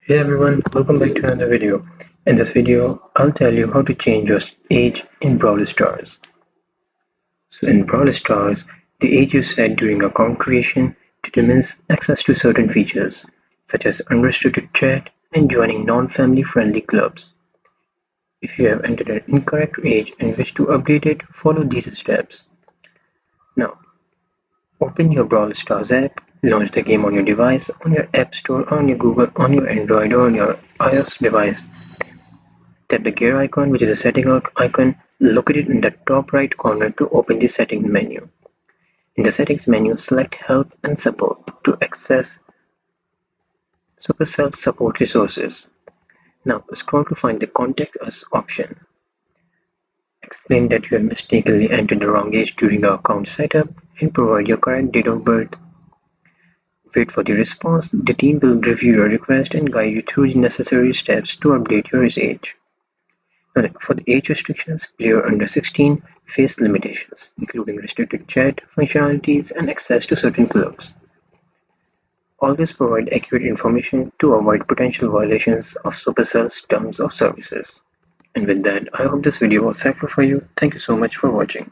Hey everyone, welcome back to another video. In this video, I'll tell you how to change your age in Brawl Stars. So in Brawl Stars, the age you set during account creation determines access to certain features, such as unrestricted chat and joining non-family friendly clubs. If you have entered an incorrect age and wish to update it, follow these steps. Now, open your Brawl Stars app, launch the game on your device, on your App Store, on your Google, on your Android or on your iOS device. Tap the gear icon, which is a setting icon located in the top right corner to open the settings menu. In the settings menu, select Help and Support to access Supercell support resources. Now scroll to find the Contact Us option. Explain that you have mistakenly entered the wrong age during the account setup and provide your correct date of birth. Wait for the response. The team will review your request and guide you through the necessary steps to update your age. For the age restrictions, players under 16 face limitations, including restricted chat functionalities and access to certain clubs. Always provide accurate information to avoid potential violations of Supercell's terms of services. And with that, I hope this video was helpful for you. Thank you so much for watching.